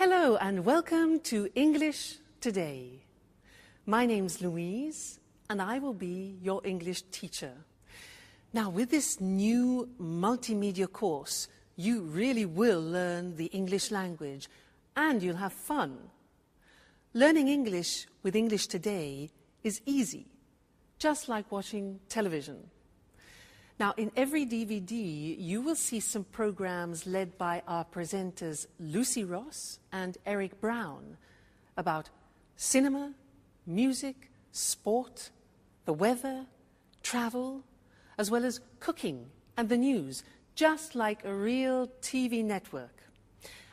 Hello and welcome to English Today. My name's Louise and I will be your English teacher. Now with this new multimedia course, you really will learn the English language and you'll have fun. Learning English with English Today is easy, just like watching television. Now, in every DVD, you will see some programs led by our presenters Lucy Ross and Eric Brown about cinema, music, sport, the weather, travel, as well as cooking and the news, just like a real TV network.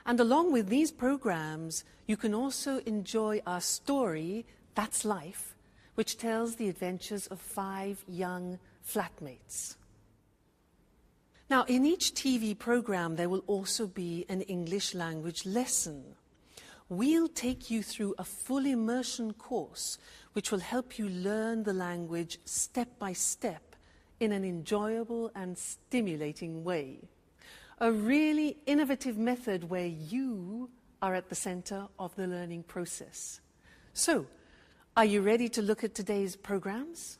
And along with these programs, you can also enjoy our story, That's Life, which tells the adventures of 5 young flatmates. Now, in each TV program, there will also be an English language lesson. We'll take you through a full immersion course, which will help you learn the language step by step in an enjoyable and stimulating way. A really innovative method where you are at the center of the learning process. So, are you ready to look at today's programs?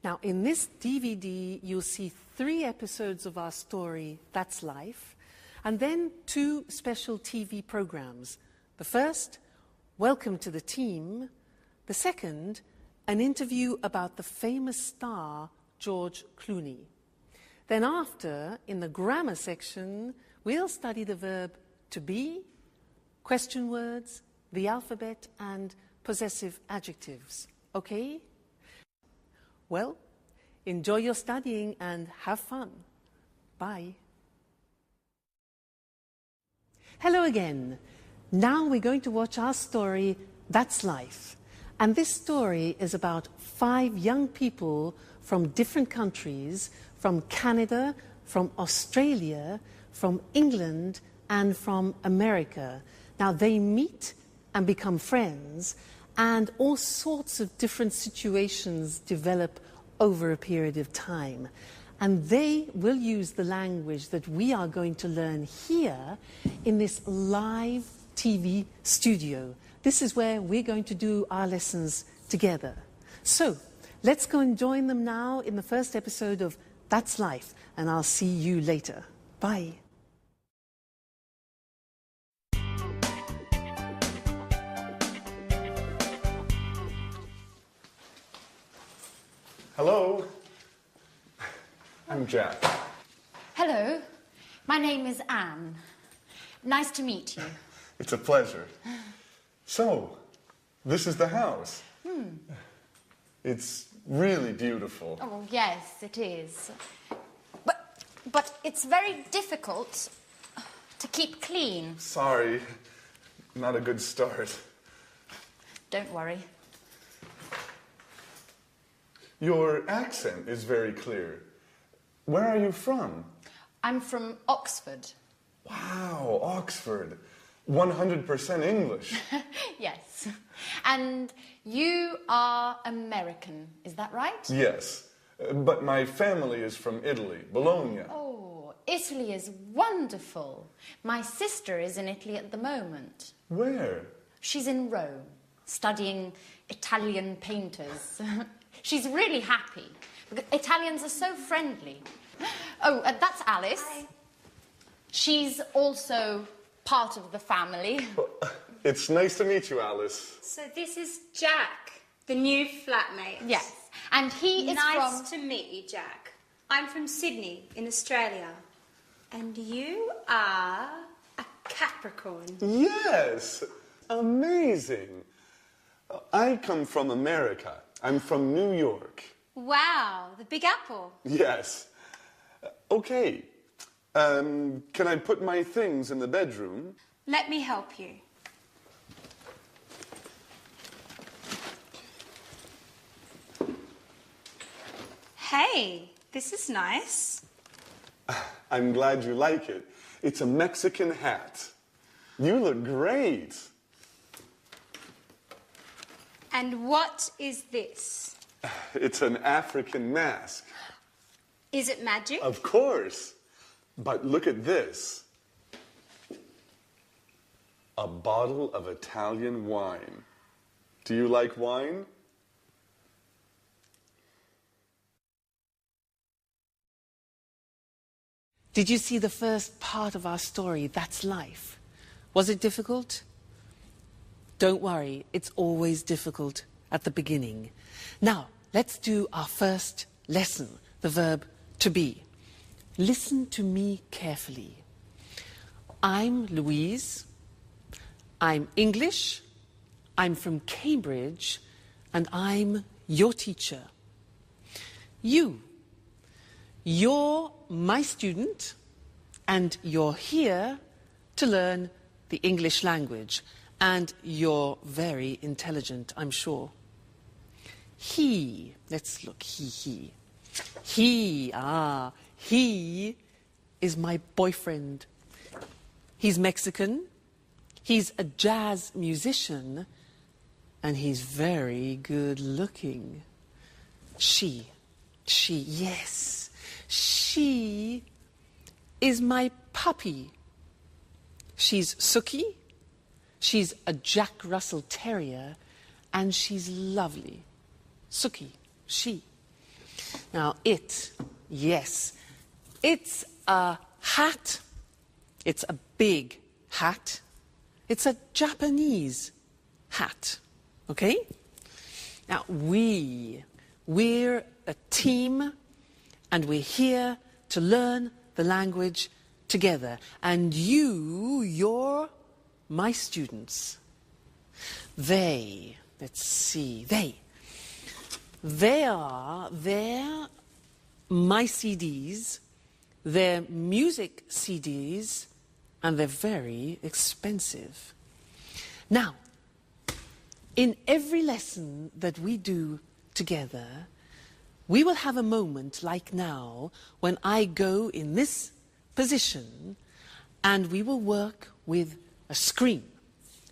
Now, in this DVD, you'll see 3 episodes of our story, That's Life, and then 2 special TV programs. The first, Welcome to the Team. The second, an interview about the famous star, George Clooney. Then after, in the grammar section, we'll study the verb to be, question words, the alphabet, and possessive adjectives. Okay? Well, enjoy your studying and have fun. Bye. Hello again. Now we're going to watch our story, That's Life. And this story is about 5 young people from different countries, from Canada, from Australia, from England, and from America. Now they meet and become friends, and all sorts of different situations develop over a period of time. And they will use the language that we are going to learn here in this live TV studio. This is where we're going to do our lessons together. So, let's go and join them now in the first episode of That's Life, and I'll see you later. Bye. Hello, I'm Jack. Hello, my name is Anne. Nice to meet you. It's a pleasure. So, this is the house. It's really beautiful. Oh, yes, it is. But it's very difficult to keep clean. Sorry, not a good start. Don't worry. Your accent is very clear. Where are you from? I'm from Oxford. Wow, Oxford. 100% English. Yes. And you are American, is that right? Yes, but my family is from Italy, Bologna. Oh, Italy is wonderful. My sister is in Italy at the moment. Where? She's in Rome, studying Italian painters. She's really happy. Italians are so friendly. Oh, that's Alice. Hi. She's also part of the family. It's nice to meet you, Alice. So this is Jack, the new flatmate. Yes, and he is Nice to meet you, Jack. I'm from Sydney, in Australia. And you are a Capricorn. Yes, amazing. I come from America. I'm from New York. Wow, the Big Apple. Yes. Okay. Can I put my things in the bedroom? Let me help you. Hey, this is nice. I'm glad you like it. It's a Mexican hat. You look great. And what is this? It's an African mask. Is it magic? Of course. But look at this. a bottle of Italian wine. Do you like wine? Did you see the first part of our story, That's Life? Was it difficult? Don't worry, it's always difficult at the beginning. Now, let's do our first lesson, the verb to be. Listen to me carefully. I'm Louise. I'm English. I'm from Cambridge. And I'm your teacher. You're my student, and you're here to learn the English language, and you're very intelligent, I'm sure. Let's look, he is my boyfriend. He's Mexican, he's a jazz musician, and he's very good looking. She is my puppy. She's Suki, she's a Jack Russell Terrier, and she's lovely. Suki, she. Now it's a hat. It's a big hat. It's a Japanese hat. Okay? Now we're a team, and we're here to learn the language together. And you're my students. They're my CDs, they're music CDs, and they're very expensive. Now, in every lesson that we do together, we will have a moment like now when I go in this position and we will work with a screen.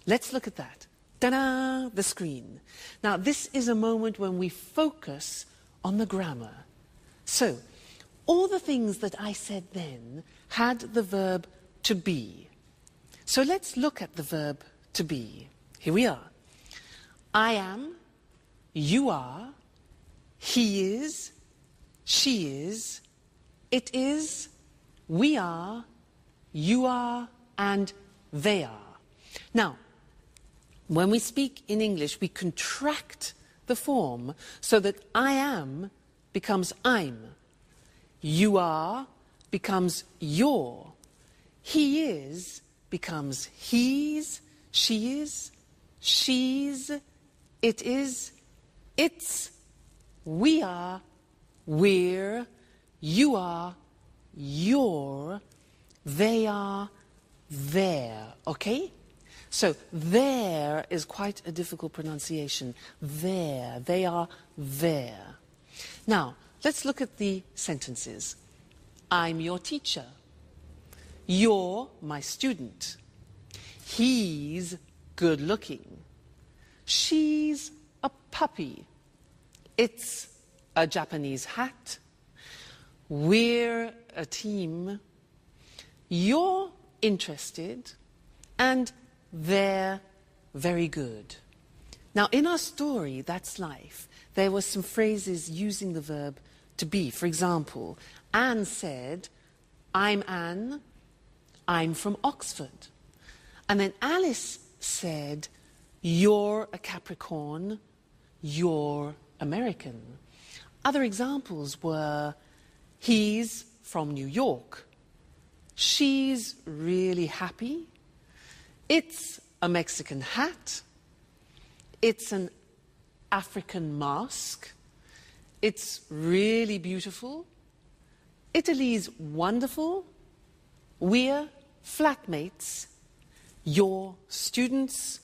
Let's look at that. Ta-da! The screen. Now, this is a moment when we focus on the grammar. So, all the things that I said then had the verb to be. So let's look at the verb to be. Here we are. I am, you are, he is, she is, it is, we are, you are, and they are. Now, when we speak in English, we contract the form so that I am becomes I'm. You are becomes your. He is becomes he's, she is, she's, it is, it's, we are, we're, you are, you're, they are, they're. Okay? So there is quite a difficult pronunciation. There. They are there. Now, let's look at the sentences. I'm your teacher. You're my student. He's good looking. She's a puppy. It's a Japanese hat. We're a team. You're interested. And they're very good. Now, in our story, That's Life, there were some phrases using the verb to be. For example, Anne said, I'm Anne, I'm from Oxford. And then Alice said, you're a Capricorn, you're American. Other examples were, he's from New York, she's really happy, it's a Mexican hat, it's an African mask, it's really beautiful, Italy's wonderful, we're flatmates, you're students,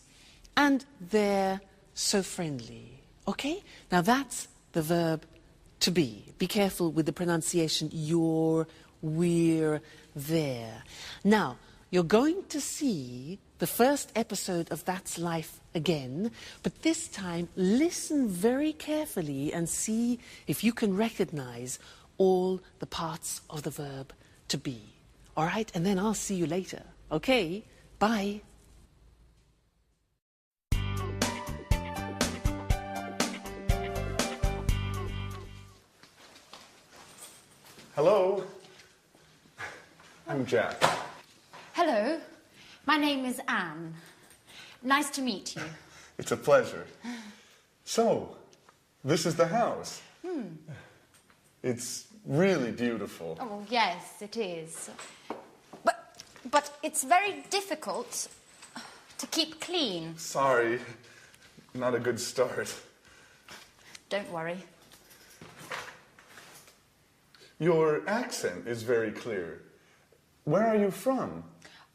and they're so friendly. Okay? Now that's the verb to be. Be careful with the pronunciation, you're, we're, there. Now, you're going to see the first episode of That's Life again, but this time listen very carefully and see if you can recognize all the parts of the verb to be. All right? And then I'll see you later. Okay? Bye. Hello. I'm Jack. Hello, my name is Anne. Nice to meet you. It's a pleasure. So, this is the house. It's really beautiful. Oh, yes, it is. But it's very difficult to keep clean. Sorry, not a good start. Don't worry. Your accent is very clear. Where are you from?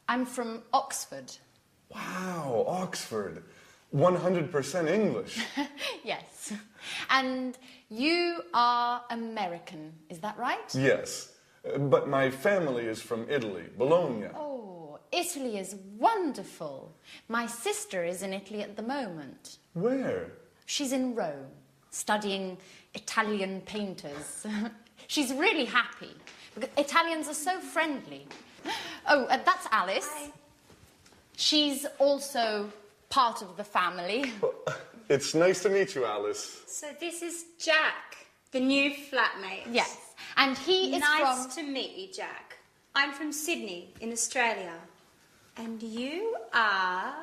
I'm from Oxford. Wow, Oxford. 100% English. Yes. And you are American, is that right? Yes, but my family is from Italy, Bologna. Oh, Italy is wonderful. My sister is in Italy at the moment. Where? She's in Rome, studying Italian painters. She's really happy, because Italians are so friendly. Oh, that's Alice. Hi. She's also part of the family. It's nice to meet you, Alice. So this is Jack, the new flatmate. Yes, and he is Nice to meet you, Jack. I'm from Sydney in Australia. And you are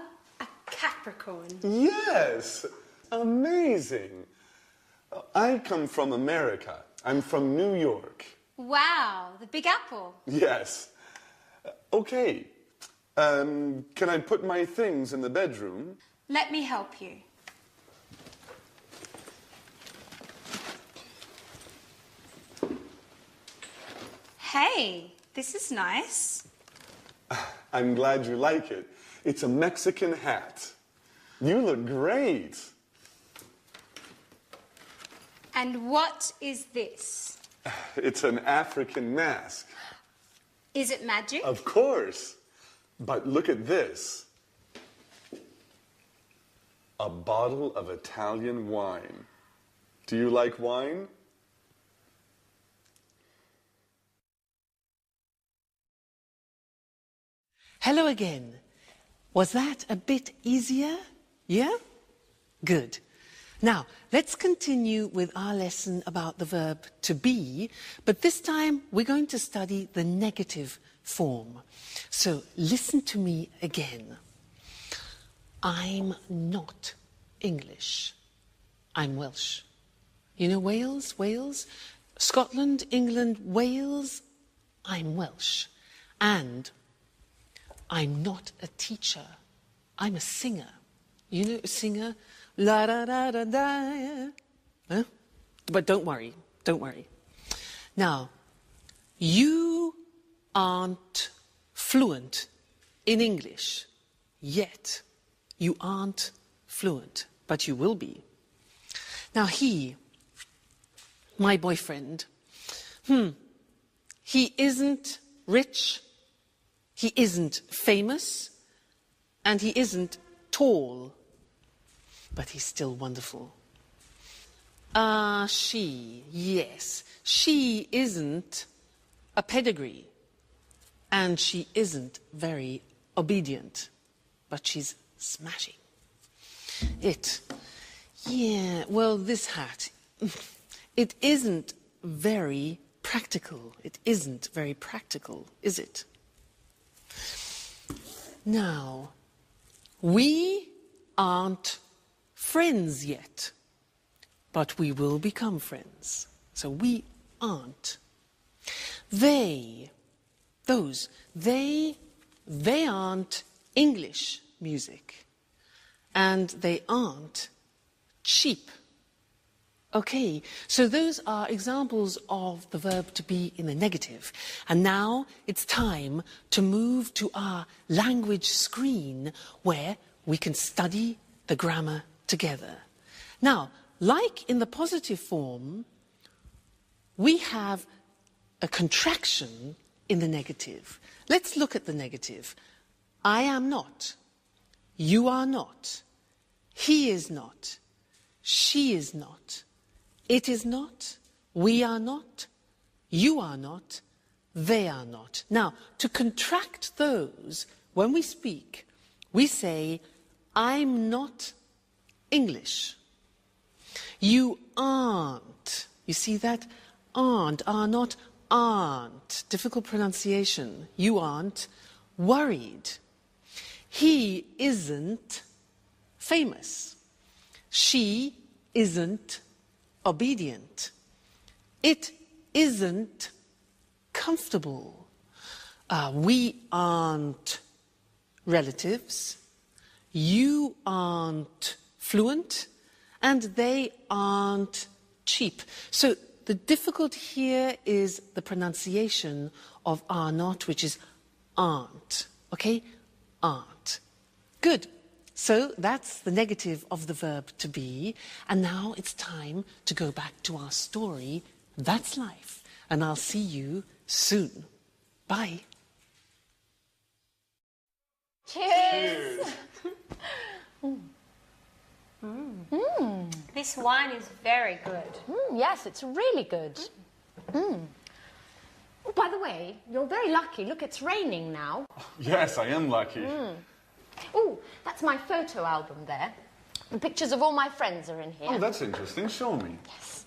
a Capricorn. Yes, amazing. I come from America. I'm from New York. Wow, the Big Apple. Yes. Okay. Can I put my things in the bedroom? Let me help you. Hey, this is nice. I'm glad you like it. It's a Mexican hat. You look great. And what is this? It's an African mask. Is it magic? Of course. But look at this. A bottle of Italian wine. Do you like wine? Hello again. Was that a bit easier? Yeah? Good. Now, let's continue with our lesson about the verb to be, but this time we're going to study the negative form. So listen to me again. I'm not English. I'm Welsh. You know Wales? Wales? Scotland, England, Wales? I'm Welsh. And I'm not a teacher. I'm a singer. You know a singer? La da da da da. Huh? But don't worry. Don't worry. Now, you aren't fluent in English yet. You aren't fluent, but you will be. Now he, my boyfriend, he isn't rich, he isn't famous, and he isn't tall, but he's still wonderful. She, yes, she isn't a pedigree, and she isn't very obedient, but she's smashing. This hat, it isn't very practical. It isn't very practical, is it? Now, we aren't friends yet, but we will become friends. So we aren't. They aren't English music, and they aren't cheap. Okay, so those are examples of the verb to be in the negative. And now it's time to move to our language screen where we can study the grammar together. Now, like in the positive form, we have a contraction in the negative. Let's look at the negative. I am not. You are not. He is not. She is not. It is not. We are not. You are not. They are not. Now, to contract those, when we speak, we say, I'm not English. You aren't. You see that? Aren't, are not, aren't, difficult pronunciation, you aren't worried. He isn't famous. She isn't obedient. It isn't comfortable. We aren't relatives. You aren't fluent. And they aren't cheap. So the difficulty here is the pronunciation of are not, which is aren't. Okay? Aren't. Good. So that's the negative of the verb to be. And now it's time to go back to our story. That's life. And I'll see you soon. Bye. Cheers! This wine is very good. Yes, it's really good. Oh, by the way, you're very lucky. Look, it's raining now. Yes, I am lucky. Oh, that's my photo album there. The pictures of all my friends are in here. Oh, that's interesting. Show me. Yes.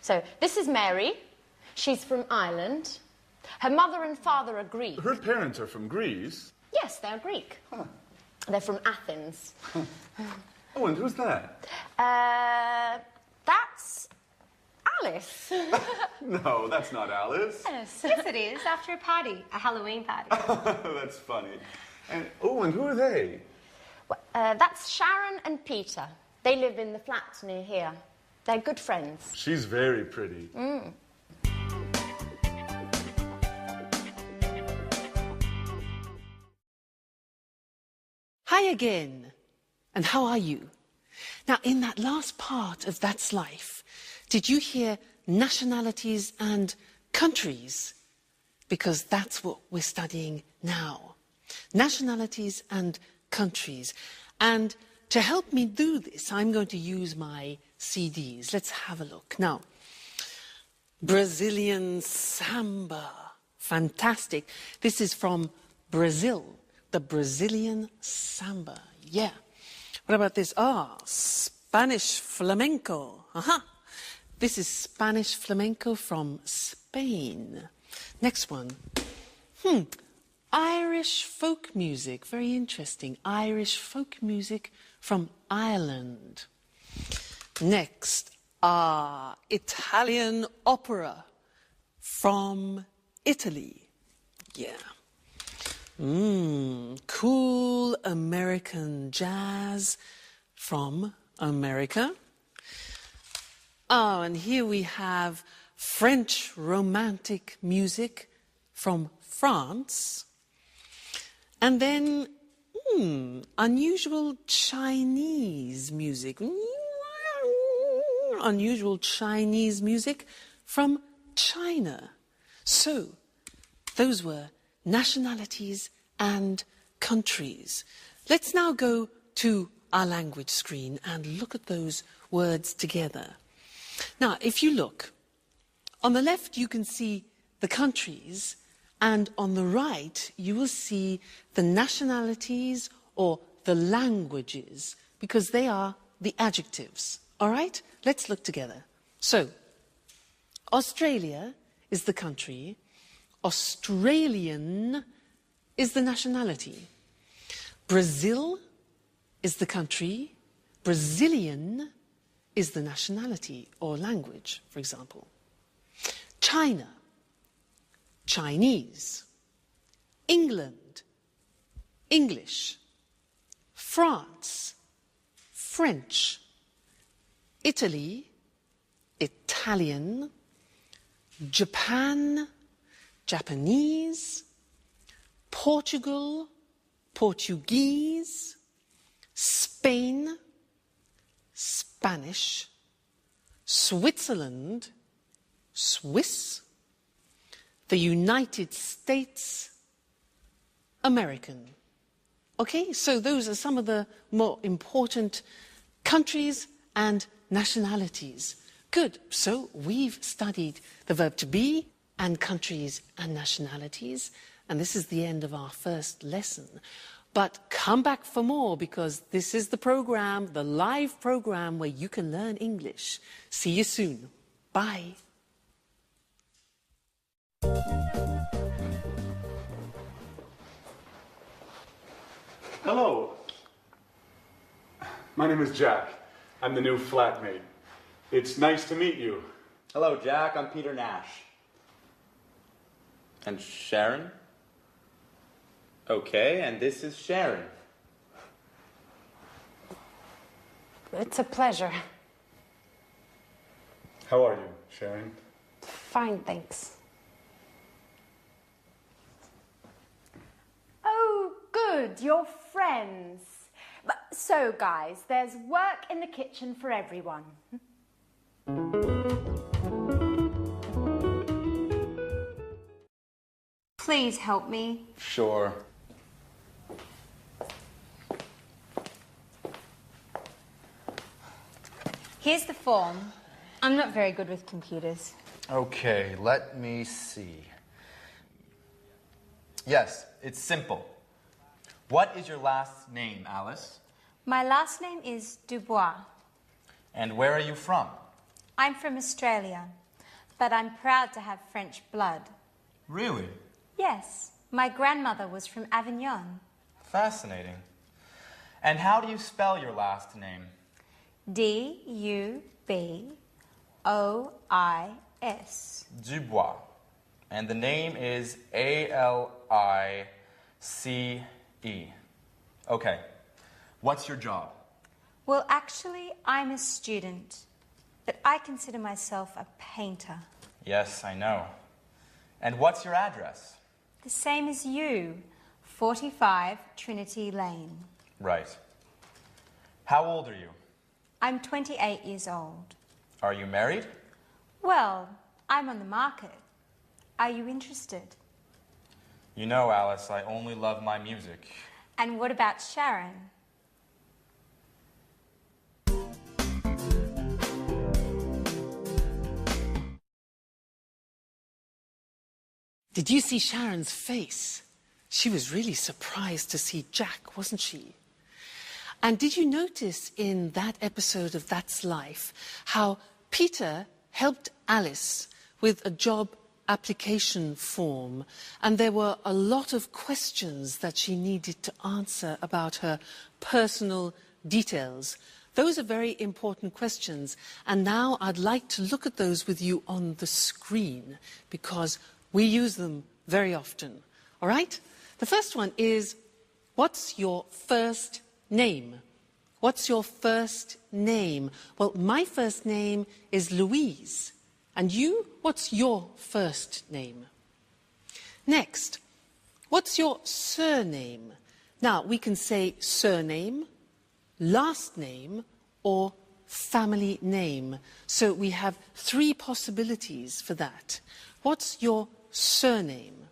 So, this is Mary. She's from Ireland. Her mother and father are Greek. Her parents are from Greece. Yes, they're Greek. Huh. They're from Athens. Oh, and who's that? That's Alice. No, that's not Alice. Yes. Yes, it is. After a party, a Halloween party. That's funny. And and who are they? That's Sharon and Peter. They live in the flat near here. They're good friends. She's very pretty. Hi again. And how are you? Now, in that last part of That's Life, did you hear nationalities and countries? Because that's what we're studying now. Nationalities and countries. And to help me do this, I'm going to use my CDs. Let's have a look. Now, Brazilian samba. Fantastic. This is from Brazil. The Brazilian samba. Yeah. What about this? Spanish flamenco. This is Spanish flamenco from Spain. Next one. Irish folk music. Very interesting. Irish folk music from Ireland. Next. Italian opera from Italy. Yeah. Cool American jazz from America. And here we have French romantic music from France. And then unusual Chinese music. Unusual Chinese music from China. So, those were nationalities and countries. Let's now go to our language screen and look at those words together. Now, if you look, on the left you can see the countries, and on the right you will see the nationalities or the languages, because they are the adjectives. All right? Let's look together. So, Australia is the country. Australian is the nationality. Brazil is the country. Brazilian is the nationality or language, for example. China, Chinese. England, English. France, French. Italy, Italian. Japan, Japanese. Portugal, Portuguese. Spain, Spanish. Switzerland, Swiss. The United States, American. Okay, so those are some of the more important countries and nationalities. Good, so we've studied the verb to be and countries and nationalities, and this is the end of our first lesson. But come back for more, because this is the program, the live program where you can learn English. See you soon. Bye. Hello. My name is Jack. I'm the new flatmate. It's nice to meet you. Hello, Jack. I'm Peter Nash. And Sharon? Okay, and this is Sharon. It's a pleasure. How are you, Sharon? Fine, thanks. Oh, good, you're friends. So, guys, there's work in the kitchen for everyone. Please help me. Sure. Here's the form. I'm not very good with computers. Okay, let me see. Yes, it's simple. What is your last name, Alice? My last name is Dubois. And where are you from? I'm from Australia, but I'm proud to have French blood. Really? Yes, my grandmother was from Avignon. Fascinating. And how do you spell your last name? D-U-B-O-I-S. Dubois. And the name is A-L-I-C-E. Okay. What's your job? Well, actually, I'm a student, but I consider myself a painter. Yes, I know. And what's your address? The same as you, 45 Trinity Lane. Right. How old are you? I'm 28 years old. Are you married? Well, I'm on the market. Are you interested? You know, Alice, I only love my music. And what about Sharon? Did you see Sharon's face? She was really surprised to see Jack, wasn't she? And did you notice in that episode of That's Life how Peter helped Alice with a job application form, and there were a lot of questions that she needed to answer about her personal details? Those are very important questions, and now I'd like to look at those with you on the screen because we use them very often. All right? The first one is, what's your first name? What's your first name? Well, my first name is Louise. And you? What's your first name? Next, what's your surname? Now, we can say surname, last name, or family name. So we have three possibilities for that. What's your surname?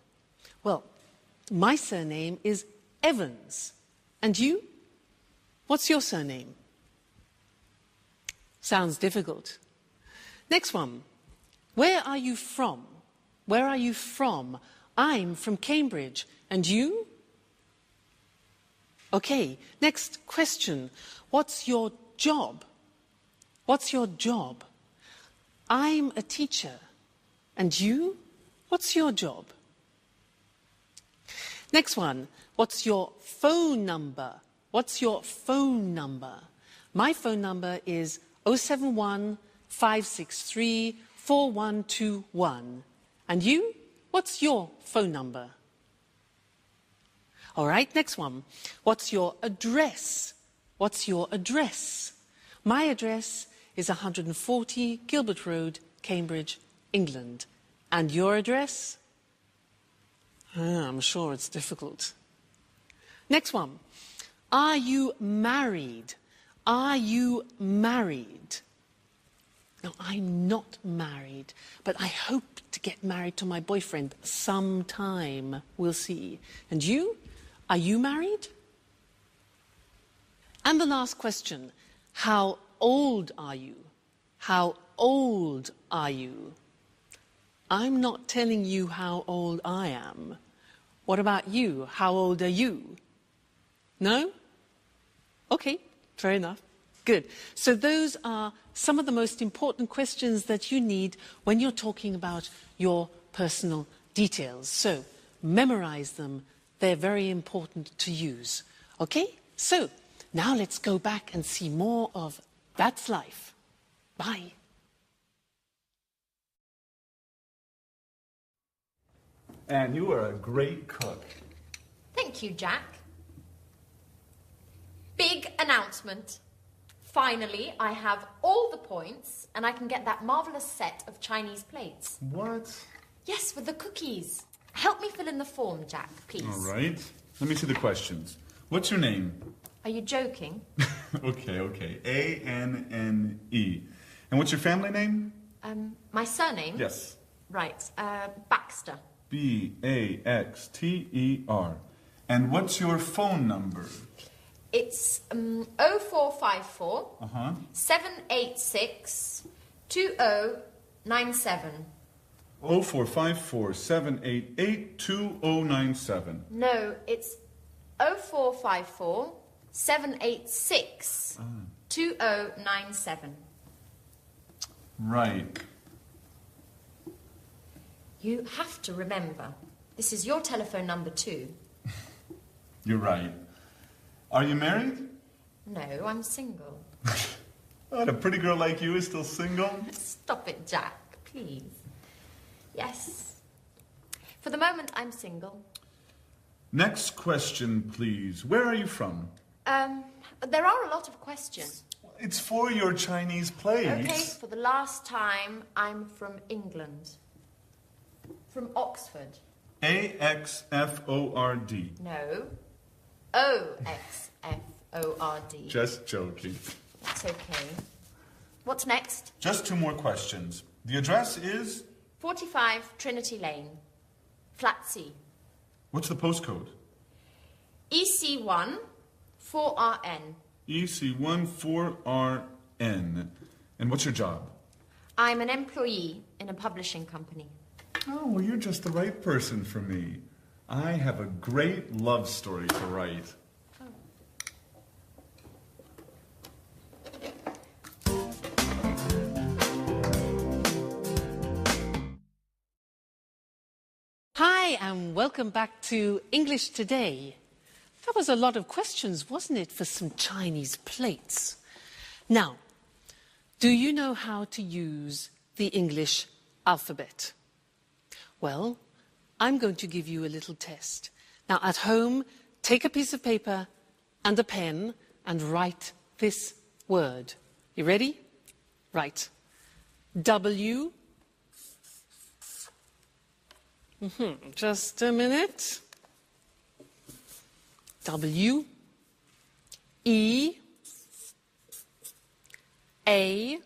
Well, my surname is Evans. And you? What's your surname? Sounds difficult. Next one. Where are you from? Where are you from? I'm from Cambridge. And you? Okay, next question. What's your job? What's your job? I'm a teacher. And you? What's your job? Next one. What's your phone number? What's your phone number? My phone number is 071 563 4121. And you? What's your phone number? All right, next one. What's your address? What's your address? My address is 140 Gilbert Road, Cambridge, England. And your address? I'm sure it's difficult. Next one. Are you married? Are you married? No, I'm not married, but I hope to get married to my boyfriend sometime. We'll see. And you? Are you married? And the last question. How old are you? How old are you? I'm not telling you how old I am. What about you? How old are you? No? Okay, fair enough. Good. So those are some of the most important questions that you need when you're talking about your personal details. So memorize them. They're very important to use. Okay? So now let's go back and see more of That's Life. Bye. And you are a great cook. Thank you, Jack. Big announcement. Finally, I have all the points and I can get that marvellous set of Chinese plates. What? Yes, with the cookies. Help me fill in the form, Jack, please. All right. Let me see the questions. What's your name? Are you joking? Okay. A-N-N-E. And what's your family name? My surname? Yes. Right, Baxter. B-A-X-T-E-R. And what's your phone number? It's 0454 786 2097. 0454 788 2097. No, it's 0454 786 2097. Right. You have to remember, this is your telephone number too. You're right. Are you married? No, I'm single. Oh, a pretty girl like you is still single? Stop it, Jack, please. Yes. For the moment, I'm single. Next question, please. Where are you from? There are a lot of questions. It's for your Chinese plates. Okay, for the last time, I'm from England. From Oxford. A-X-F-O-R-D. No. O-X-F-O-R-D. Just joking. That's okay. What's next? Just 2 more questions. The address is? 45 Trinity Lane. Flat C. What's the postcode? EC1 4RN. EC1 4RN. And what's your job? I'm an employee in a publishing company. Oh, well, you're just the right person for me. I have a great love story to write. Hi, and welcome back to English Today. That was a lot of questions, wasn't it, for some Chinese plates? Now, do you know how to use the English alphabet? Well, I'm going to give you a little test. Now, at home, take a piece of paper and a pen and write this word. You ready? Right. W. Just a minute. W. E. A.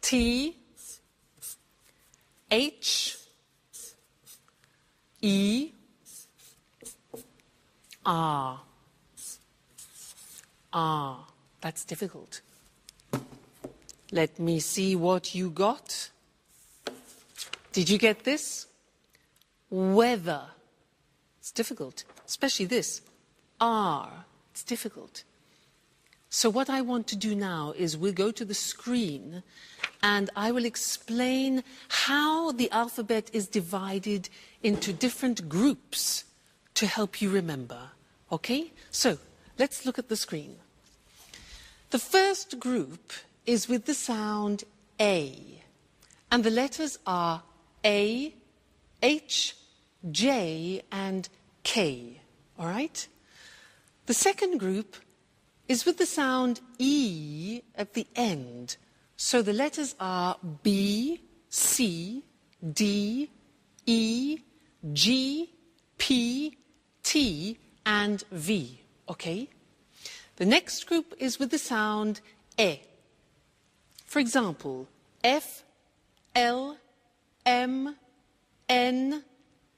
T. H. E. R. R. That's difficult. Let me see what you got. Did you get this? Weather. It's difficult, especially this. R. It's difficult. So what I want to do now is we'll go to the screen and I will explain how the alphabet is divided into different groups to help you remember. Okay? So let's look at the screen. The first group is with the sound A, and the letters are A, H, J, and K. All right? The second group is with the sound E at the end. So the letters are B, C, D, E, G, P, T, and V. Okay? The next group is with the sound E. For example, F, L, M, N,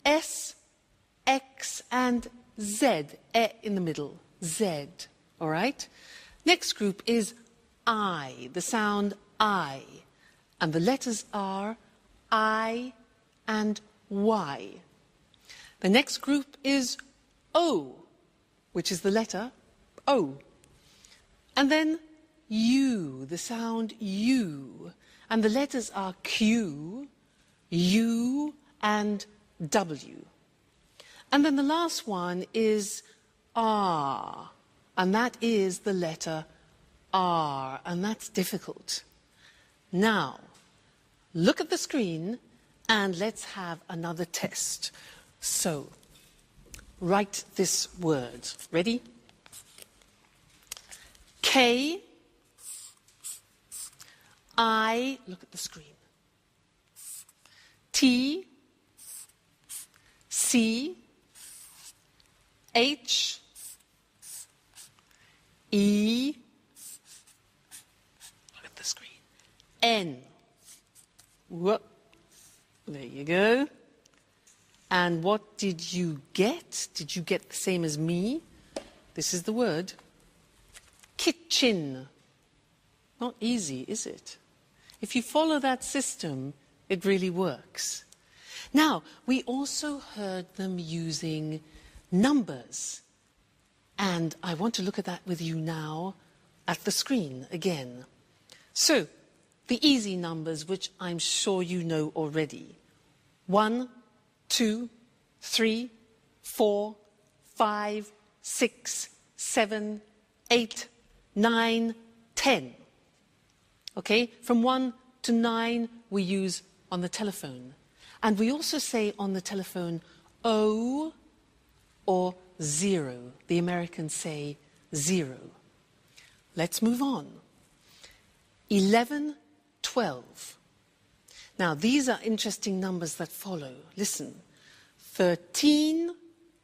S, X, and Z. E in the middle. Z. All right? Next group is I, the sound I. And the letters are I and Y. The next group is O, which is the letter O. And then U, the sound U. And the letters are Q, U and W. And then the last one is R, and that is the letter R, and that's difficult. Now, look at the screen and let's have another test. So, write this word. Ready? K, I, look at the screen. T, C, H, E, look at the screen, N. Whoop. There you go. And what did you get? Did you get the same as me? This is the word. Kitchen. Not easy, is it? If you follow that system, it really works. Now, we also heard them using numbers. And I want to look at that with you now at the screen again. So, the easy numbers, which I'm sure you know already. 1, 2, 3, 4, 5, 6, 7, 8, 9, 10. Okay? From 1 to 9 we use on the telephone. And we also say on the telephone O or 0. The Americans say 0. Let's move on. 11, 12. Now, these are interesting numbers that follow. Listen. 13,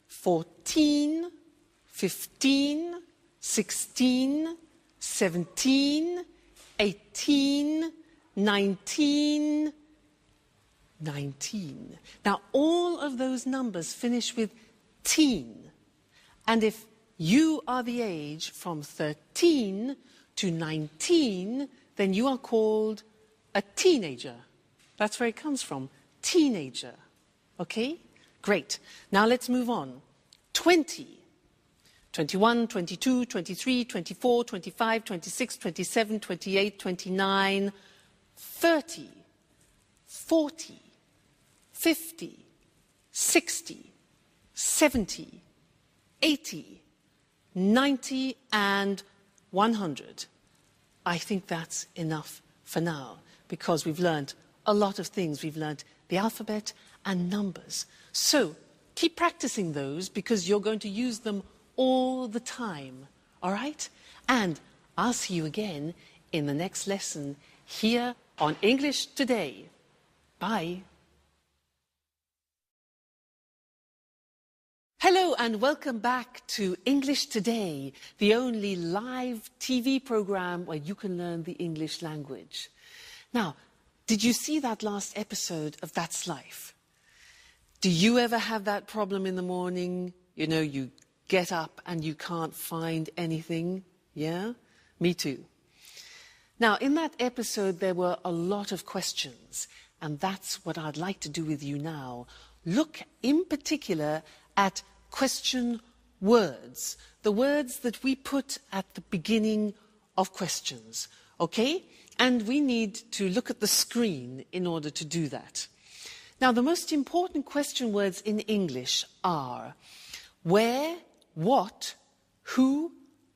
14, 15, 16, 17, 18, 19, 19. Now, all of those numbers finish with teen. And if you are the age from 13 to 19, then you are called a teenager. That's where it comes from, teenager. Okay? Great. Now let's move on. 20. 21, 22, 23, 24, 25, 26, 27, 28, 29, 30, 40, 50, 60, 70, 80, 90, and 100. I think that's enough for now, because we've learned a lot of things. We've learned the alphabet and numbers. So keep practicing those, because you're going to use them all the time, all right? And I'll see you again in the next lesson here on English Today. Bye. Hello and welcome back to English Today, the only live TV program where you can learn the English language. Now, did you see that last episode of That's Life? Do you ever have that problem in the morning? You know, you get up and you can't find anything? Yeah? Me too. Now, in that episode, there were a lot of questions, and that's what I'd like to do with you now. Look in particular at question words, the words that we put at the beginning of questions, okay? And we need to look at the screen in order to do that. Now, the most important question words in English are where, what, who,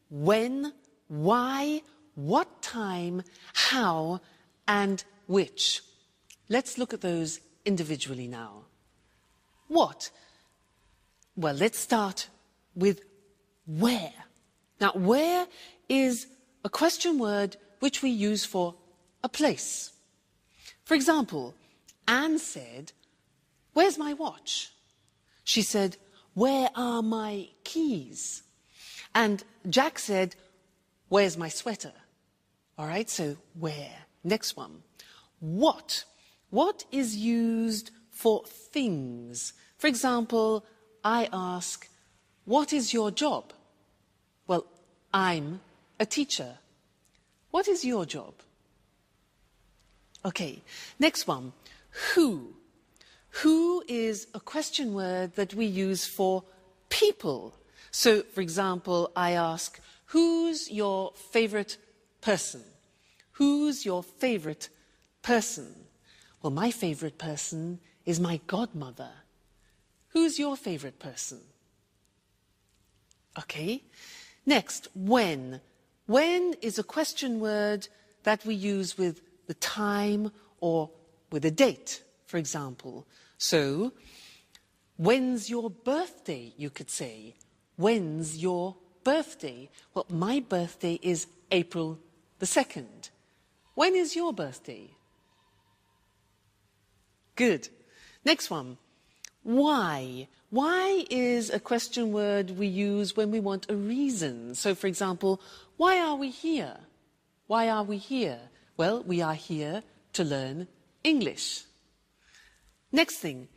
when, why, what time, how, and which. Let's look at those individually now. What? Well, let's start with where. Now, where is a question word which we use for a place. For example, Anne said, "Where's my watch?" She said, "Where are my keys?" And Jack said, "Where's my sweater?" All right, so where? Next one. What? What is used for things? For example, I ask, "What is your job?" Well, I'm a teacher. What is your job? Okay, next one. Who? Who is a question word that we use for people. So, for example, I ask, "Who's your favorite person?" Who's your favorite person? Well, my favorite person is my godmother. Who's your favorite person? Okay. Next, when. When is a question word that we use with the time or with a date, for example. So, when's your birthday, you could say. When's your birthday? Well, my birthday is April the 2nd. When is your birthday? Good. Next one. Why? Why is a question word we use when we want a reason. So, for example, why are we here? Why are we here? Well, we are here to learn English. Next thing.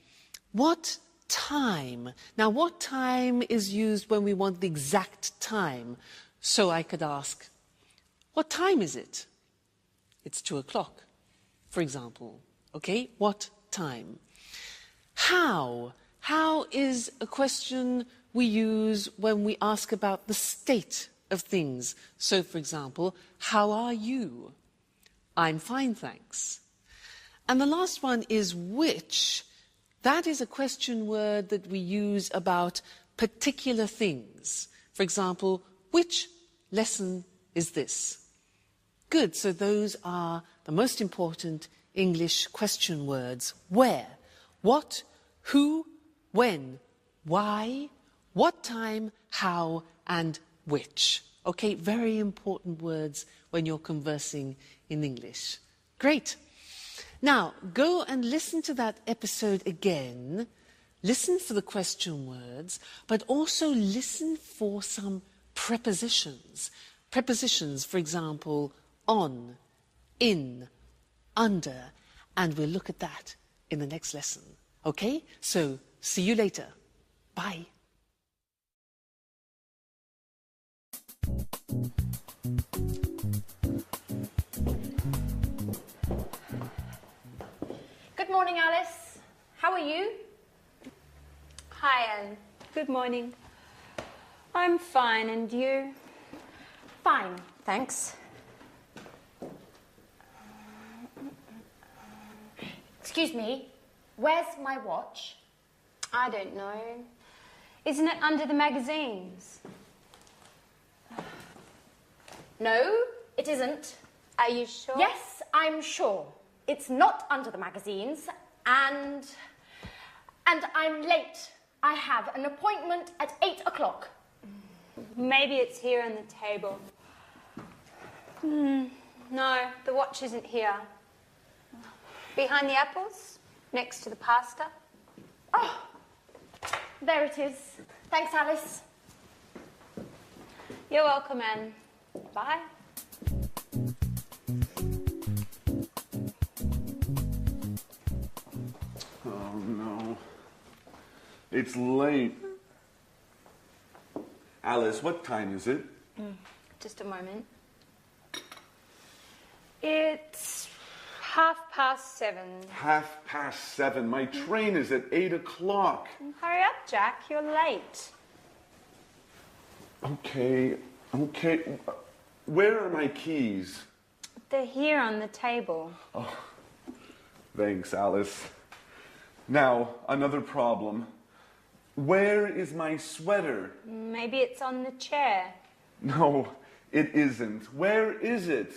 What time? Now, what time is used when we want the exact time? So I could ask, what time is it? It's 2 o'clock, for example. Okay, what time? How? How is a question we use when we ask about the state of things. So, for example, how are you? I'm fine, thanks. And the last one is which. That is a question word that we use about particular things. For example, which lesson is this? Good, so those are the most important English question words. Where, what, who, when, why, what time, how, and which. Okay, very important words when you're conversing in English. Great. Now, go and listen to that episode again. Listen for the question words, but also listen for some prepositions. Prepositions, for example, on, in, under, and we'll look at that in the next lesson. Okay? So, see you later. Bye. Good morning, Alice. How are you? Hi, Anne. Good morning. I'm fine, and you? Fine, thanks. Excuse me, where's my watch? I don't know. Isn't it under the magazines? No, it isn't. Are you sure? Yes, I'm sure. It's not under the magazines, and I'm late. I have an appointment at 8 o'clock. Maybe it's here on the table. No, the watch isn't here. Behind the apples, next to the pasta. Oh, there it is. Thanks, Alice. You're welcome, Anne. Bye. Oh, no. It's late. Alice, what time is it? Just a moment. It's 7:30. 7:30. My train is at 8 o'clock. Hurry up, Jack. You're late. Okay. Where are my keys? They're here on the table. Thanks, Alice. Now, another problem. Where is my sweater? Maybe it's on the chair. No, it isn't. Where is it?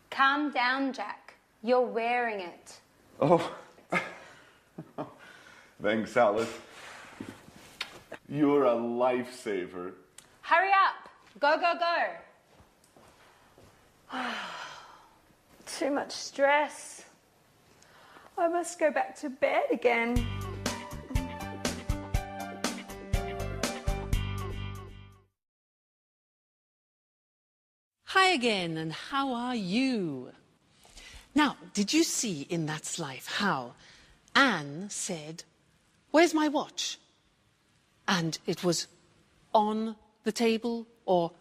Calm down, Jack. You're wearing it. Oh. Thanks, Alice. You're a lifesaver. Hurry up. Go, go, go. Too much stress. I must go back to bed again. Hi again, and how are you? Now, did you see in That's Life how Anne said, "Where's my watch?" And it was on the table or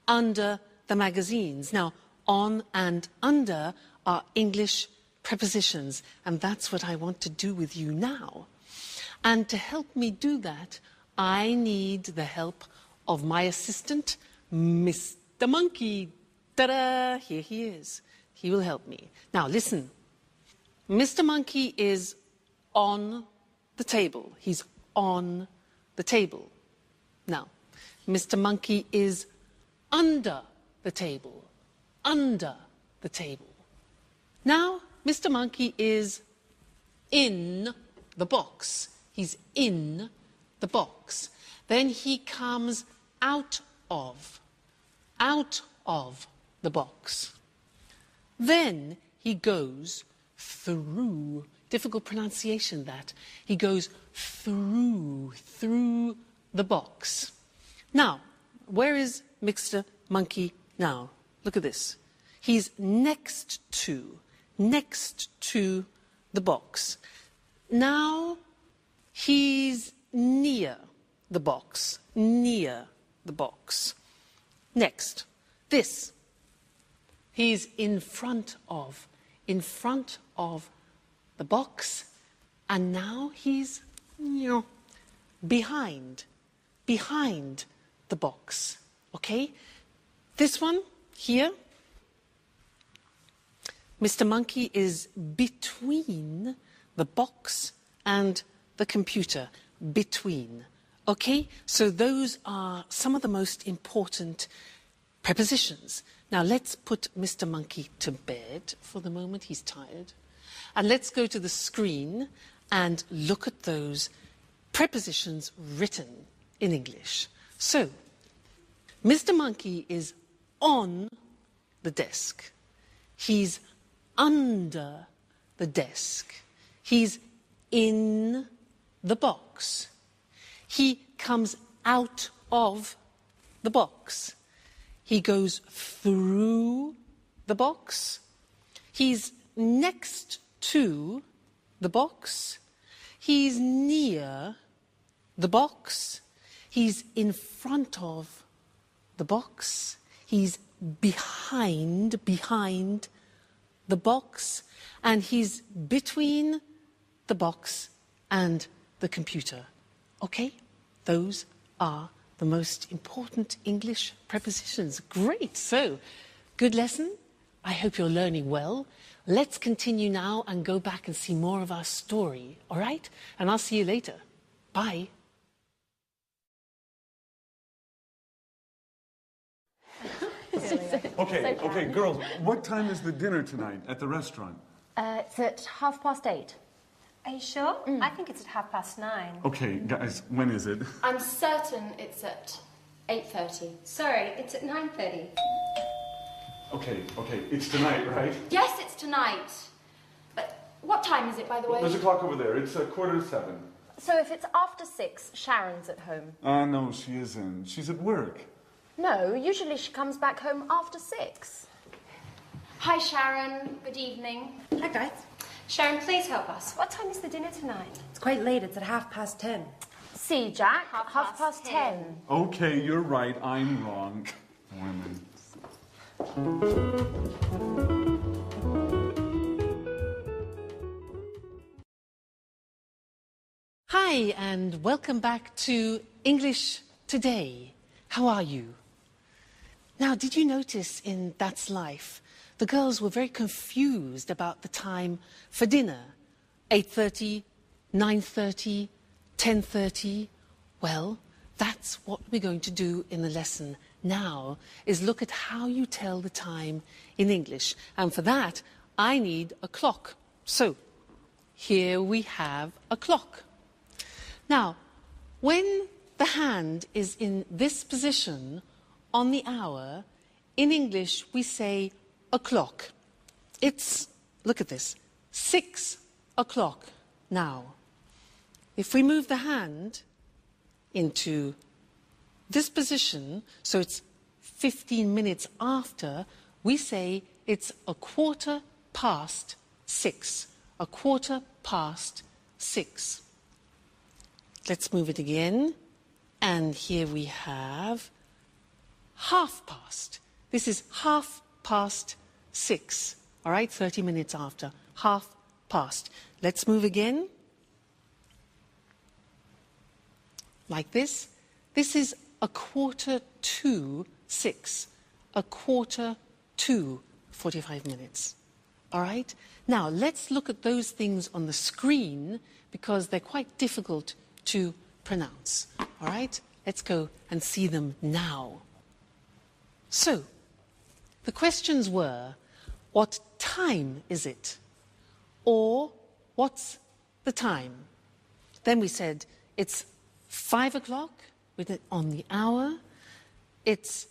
under the magazines. Now, on and under are English prepositions, and that's what I want to do with you now. And to help me do that, I need the help of my assistant, Mr. Monkey. Ta-da! Here he is. He will help me. Now, listen. Mr. Monkey is on the table. He's on the table. Now, Mr. Monkey is under the table. Under the table. Now, Mr. Monkey is in the box. He's in the box. Then he comes out of the box. Then he goes through. Difficult pronunciation, that. He goes through the box. Now, where is Mr. Monkey now? Look at this. He's next to the box. Now he's near the box. Near the box. Next, this. He's in front of the box, and now he's behind the box. Okay? This one here, Mr. Monkey is between the box and the computer. Between. Okay? So those are some of the most important prepositions. Now let's put Mr. Monkey to bed for the moment. He's tired. And let's go to the screen and look at those prepositions written in English. So, Mr. Monkey is on the desk. He's under the desk. He's in the box. He comes out of the box. He goes through the box. He's next to the box. He's near the box. He's in front of the box. He's behind the box. And he's between the box and the computer. Okay? Those are the most important English prepositions. Great. So, good lesson. I hope you're learning well. Let's continue now and go back and see more of our story. All right? And I'll see you later. Bye. Okay, girls, what time is the dinner tonight at the restaurant? It's at 8:30. Are you sure? I think it's at 9:30. Okay, guys, when is it? I'm certain it's at 8:30. Sorry, it's at 9:30. Okay, it's tonight, right? Yes, it's tonight. But what time is it, by the way? There's a clock over there. It's 7:15. So if it's after 6, Sharon's at home. No, she isn't. She's at work. No, usually she comes back home after 6. Hi, Sharon. Good evening. Hi, guys. Sharon, please help us. What time is the dinner tonight? It's quite late. It's at 10:30. See, Jack, Half past 10. Okay, you're right. I'm wrong. Women. Hi, and welcome back to English Today. How are you? Now, did you notice in That's Life, the girls were very confused about the time for dinner? 8:30, 9:30, 10:30. Well, that's what we're going to do in the lesson now, is look at how you tell the time in English. And for that, I need a clock. So, here we have a clock. Now, when the hand is in this position on the hour, in English we say o'clock. It's, look at this, 6 o'clock now. If we move the hand into this position, so it's 15 minutes after, we say it's 6:15. 6:15. Let's move it again. And here we have 6:30. This is 6:30. All right, 30 minutes after. 6:30. Let's move again. Like this. This is 6:45. 6:45. 45 minutes. All right? Now, let's look at those things on the screen because they're quite difficult to pronounce. All right? Let's go and see them now. So, the questions were, what time is it? Or, what's the time? Then we said, it's 5 o'clock with it on the hour. It's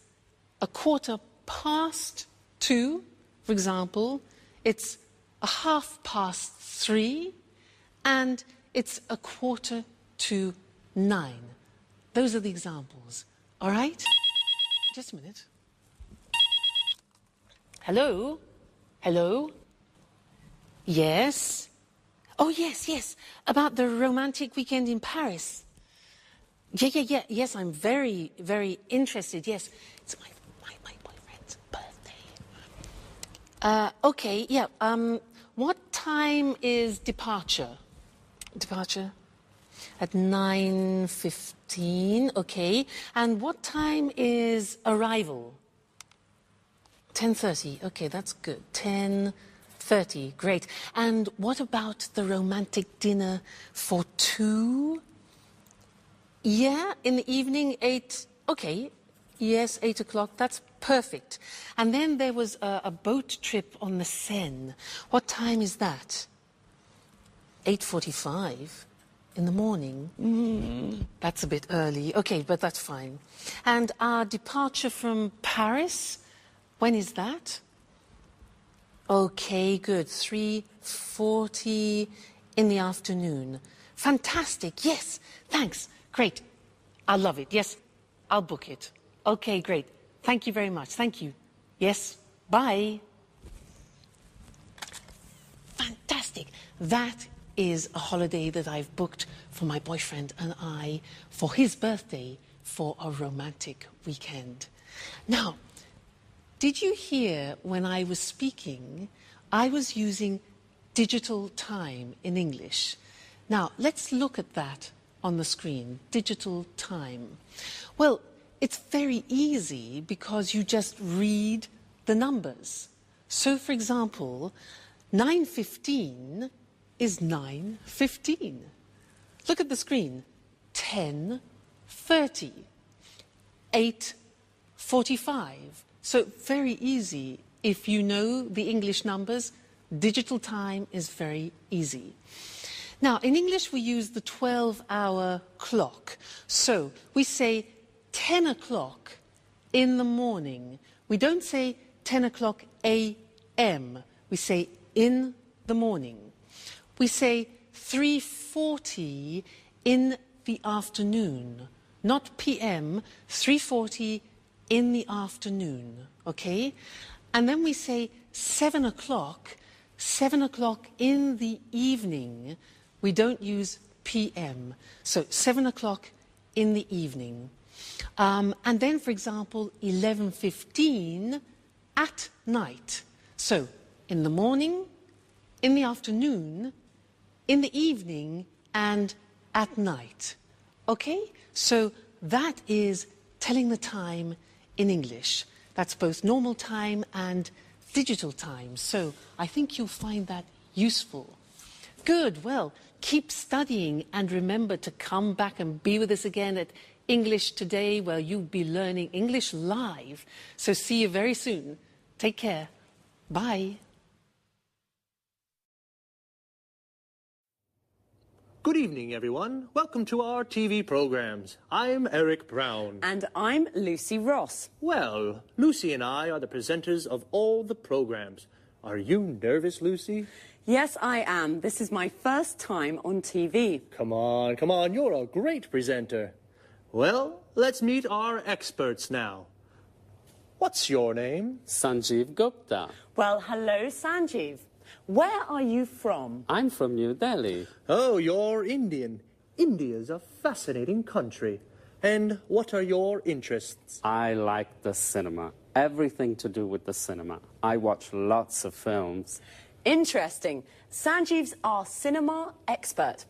2:15, for example. It's 3:30, and it's 8:45. Those are the examples. All right? Just a minute. Hello? Hello? Yes? Oh, yes. About the romantic weekend in Paris. Yeah. Yes, I'm very, very interested. Yes. It's my boyfriend's birthday. Okay, yeah. What time is departure? Departure? At 9:15, okay. And what time is arrival? 10:30, okay, that's good. 10:30, great. And what about the romantic dinner for 2? Yeah, in the evening, 8, okay. Yes, 8 o'clock, that's perfect. And then there was a boat trip on the Seine. What time is that? 8:45 in the morning. That's a bit early. Okay, but that's fine. And our departure from Paris, when is that? Okay, good. 3:40 in the afternoon. Fantastic. Yes, thanks. Great. I'll love it. Yes, I'll book it. Okay, great. Thank you very much. Thank you. Yes, bye. Fantastic. That is a holiday that I've booked for my boyfriend and I for his birthday for a romantic weekend. Now, did you hear when I was speaking, I was using digital time in English. Now, let's look at that on the screen, digital time. Well, it's very easy because you just read the numbers. So, for example, 9:15 is 9:15. Look at the screen. 10:30. 8:45. So very easy. If you know the English numbers, digital time is very easy. Now, in English, we use the 12-hour clock. So we say 10 o'clock in the morning. We don't say 10 o'clock a.m. We say in the morning. We say 3:40 in the afternoon, not p.m., 3:40 in the afternoon, okay? And then we say 7 o'clock in the evening. We don't use p.m., so 7 o'clock in the evening. And then, for example, 11:15 at night. So, in the morning, in the afternoon, in the evening, and at night. Okay? So that is telling the time in English. That's both normal time and digital time. So I think you'll find that useful. Good. Well, keep studying and remember to come back and be with us again at English Today, where you'll be learning English live. So see you very soon. Take care. Bye. Good evening, everyone. Welcome to our TV programs. I'm Eric Brown. And I'm Lucy Ross. Well, Lucy and I are the presenters of all the programs. Are you nervous, Lucy? Yes, I am. This is my first time on TV. Come on. You're a great presenter. Well, let's meet our experts now. What's your name? Sanjeev Gupta. Well, hello, Sanjeev. Where are you from? I'm from New Delhi. Oh, you're Indian. India's a fascinating country. And what are your interests? I like the cinema. Everything to do with the cinema. I watch lots of films. Interesting. Sanjeev's our cinema expert.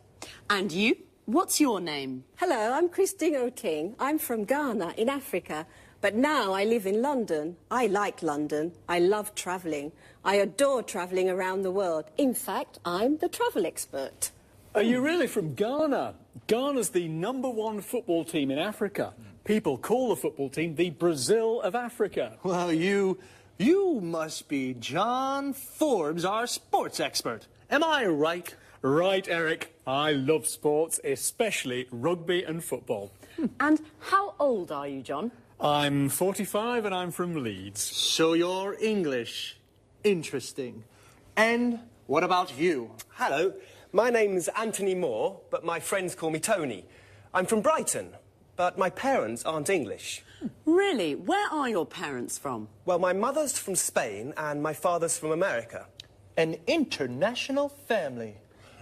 And you? What's your name? Hello, I'm Christine O'King. I'm from Ghana in Africa. But now I live in London. I like London. I love travelling. I adore travelling around the world. In fact, I'm the travel expert. Are you really from Ghana? Ghana's the #1 football team in Africa. People call the football team the Brazil of Africa. Well, you must be John Forbes, our sports expert. Am I right? Right, Eric. I love sports, especially rugby and football. And how old are you, John? I'm 45 and I'm from Leeds. So you're English. Interesting. And what about you? Hello, my name's Anthony Moore, but my friends call me Tony. I'm from Brighton, but my parents aren't English. Really? Where are your parents from? Well, my mother's from Spain and my father's from America. An international family.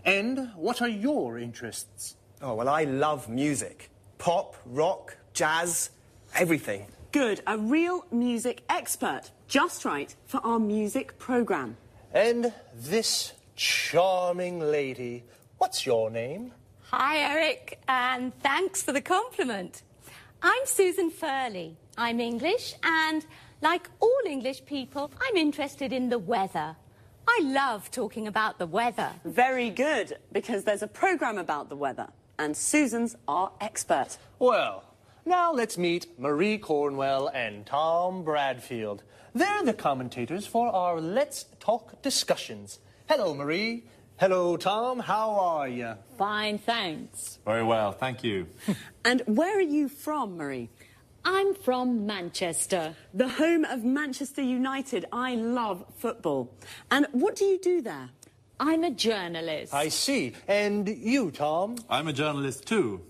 And what are your interests? Oh, well, I love music. Pop, rock, jazz, everything. Good, a real music expert. Just right for our music programme. And this charming lady, what's your name? Hi, Eric, and thanks for the compliment. I'm Susan Furley. I'm English, and like all English people, I'm interested in the weather. I love talking about the weather. Very good, because there's a programme about the weather, and Susan's our expert. Well, now let's meet Marie Cornwell and Tom Bradfield. They're the commentators for our Let's Talk discussions. Hello, Marie. Hello, Tom. How are you? Fine, thanks. Very well, thank you. And where are you from, Marie? I'm from Manchester. The home of Manchester United. I love football. And what do you do there? I'm a journalist. I see. And you, Tom? I'm a journalist too.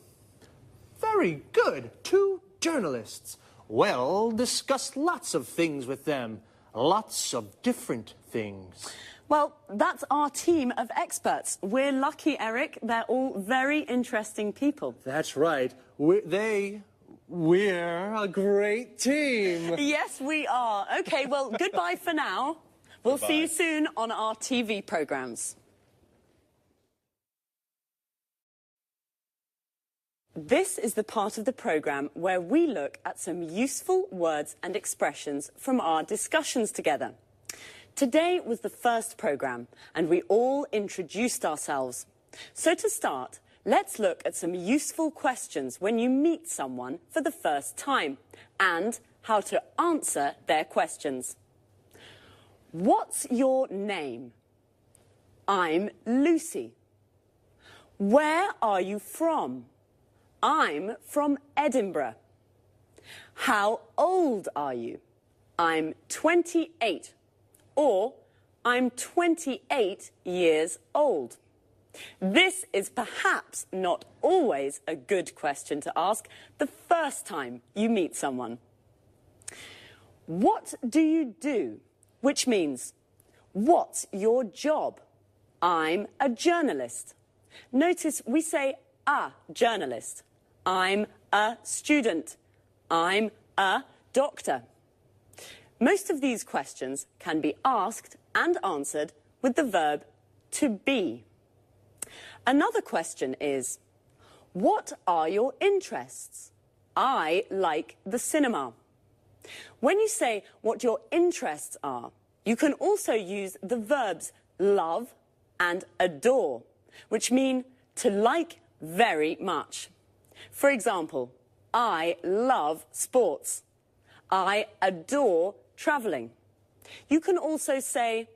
Very good. 2 journalists. Well, discuss lots of things with them. Lots of different things. Well, that's our team of experts. We're lucky, Eric. They're all very interesting people. That's right. We're a great team. Yes, we are. OK, well, goodbye for now. We'll see you soon on our TV programmes. This is the part of the programme where we look at some useful words and expressions from our discussions together. Today was the first programme, and we all introduced ourselves. So to start, let's look at some useful questions when you meet someone for the first time, and how to answer their questions. What's your name? I'm Lucy. Where are you from? I'm from Edinburgh. How old are you? I'm 28. Or, I'm 28 years old. This is perhaps not always a good question to ask the first time you meet someone. What do you do? Which means, what's your job? I'm a journalist. Notice we say a journalist. I'm a student. I'm a doctor. Most of these questions can be asked and answered with the verb to be. Another question is, what are your interests? I like the cinema. When you say what your interests are, you can also use the verbs love and adore, which mean to like very much. For example, I love sports. I adore travelling. You can also say,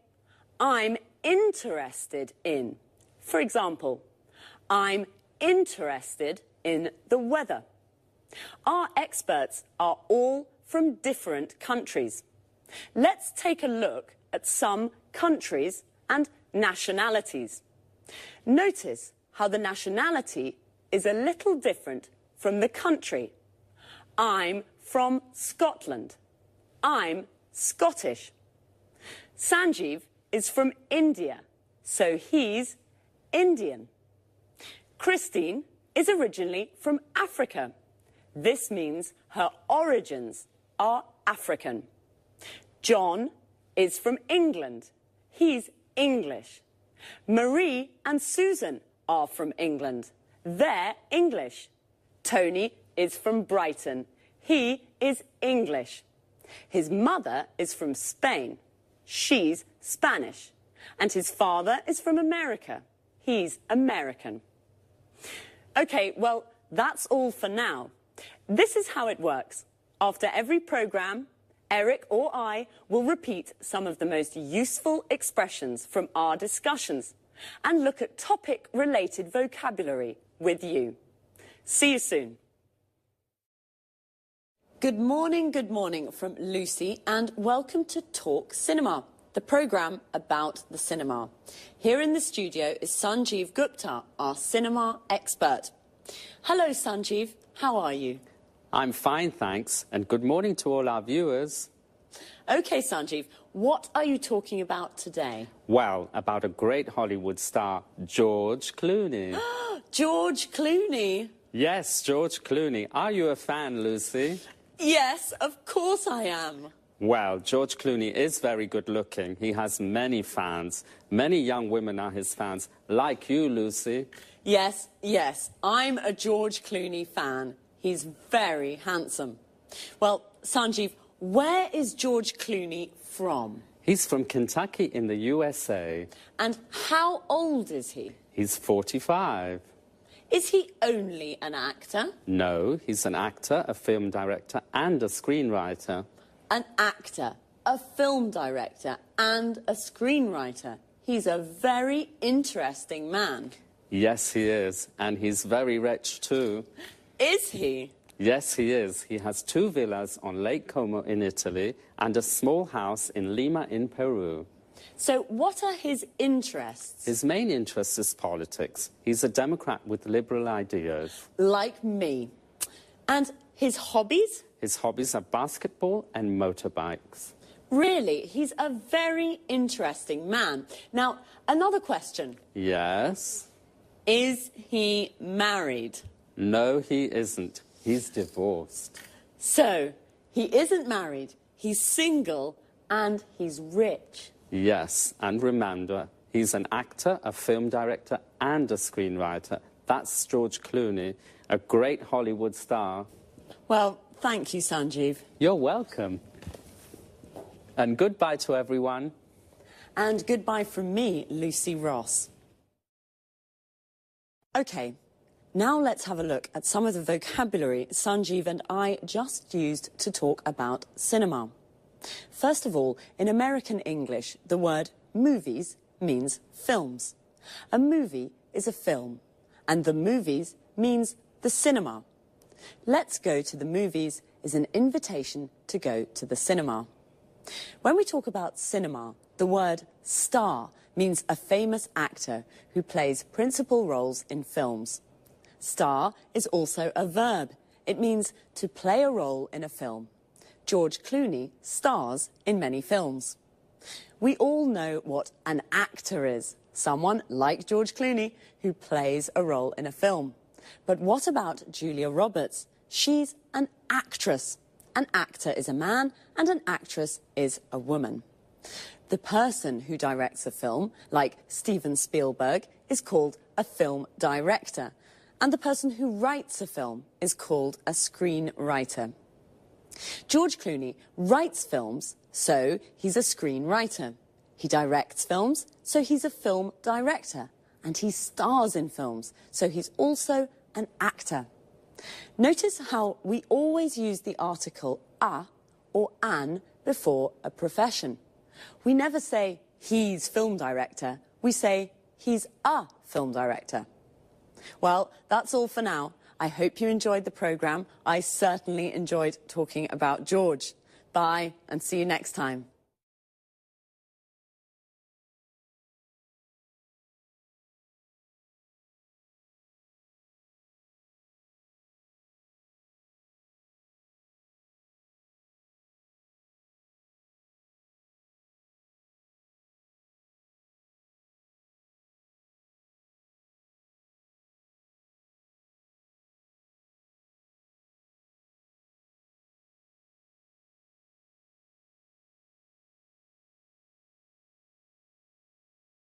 I'm interested in. For example, I'm interested in the weather. Our experts are all from different countries. Let's take a look at some countries and nationalities. Notice how the nationality is a little different from the country. I'm from Scotland. I'm Scottish. Sanjeev is from India, so he's Indian. Christine is originally from Africa. This means her origins are African. John is from England. He's English. Marie and Susan are from England. They're English. Tony is from Brighton. He is English. His mother is from Spain. She's Spanish. And his father is from America. He's American. OK, well, that's all for now. This is how it works. After every programme, Eric or I will repeat some of the most useful expressions from our discussions and look at topic-related vocabulary with you. See you soon. Good morning from Lucy, and welcome to Talk Cinema, the programme about the cinema. Here in the studio is Sanjeev Gupta, our cinema expert. Hello, Sanjeev. How are you? I'm fine, thanks, and good morning to all our viewers. OK, Sanjeev, what are you talking about today? Well, about a great Hollywood star, George Clooney. George Clooney? Yes, George Clooney. Are you a fan, Lucy? Yes, of course I am. Well, George Clooney is very good looking. He has many fans. Many young women are his fans, like you, Lucy. Yes, I'm a George Clooney fan. He's very handsome. Well, Sanjeev, where is George Clooney from? He's from Kentucky in the USA. And how old is he? He's 45. Is he only an actor? No, he's an actor, a film director, and a screenwriter. An actor, a film director, and a screenwriter. He's a very interesting man. Yes, he is. And he's very rich, too. Is he? Yes, he is. He has 2 villas on Lake Como in Italy and a small house in Lima in Peru. So what are his interests? His main interest is politics. He's a Democrat with liberal ideas. Like me. And his hobbies? His hobbies are basketball and motorbikes. Really? He's a very interesting man. Now, another question. Yes? Is he married? No, he isn't. He's divorced. So, he isn't married, he's single, and he's rich. Yes, and remember, he's an actor, a film director, and a screenwriter. That's George Clooney, a great Hollywood star. Well, thank you, Sanjeev. You're welcome. And goodbye to everyone. And goodbye from me, Lucy Ross. OK, now let's have a look at some of the vocabulary Sanjeev and I just used to talk about cinema. First of all, in American English, the word movies means films. A movie is a film, and the movies means the cinema. Let's go to the movies is an invitation to go to the cinema. When we talk about cinema, the word star means a famous actor who plays principal roles in films. Star is also a verb. It means to play a role in a film. George Clooney stars in many films. We all know what an actor is. Someone like George Clooney who plays a role in a film. But what about Julia Roberts? She's an actress. An actor is a man and an actress is a woman. The person who directs a film, like Steven Spielberg, is called a film director. And the person who writes a film is called a screenwriter. George Clooney writes films, so he's a screenwriter. He directs films, so he's a film director. And he stars in films, so he's also an actor. Notice how we always use the article a or an before a profession. We never say he's film director, we say he's a film director. Well, that's all for now. I hope you enjoyed the programme. I certainly enjoyed talking about George. Bye, and see you next time.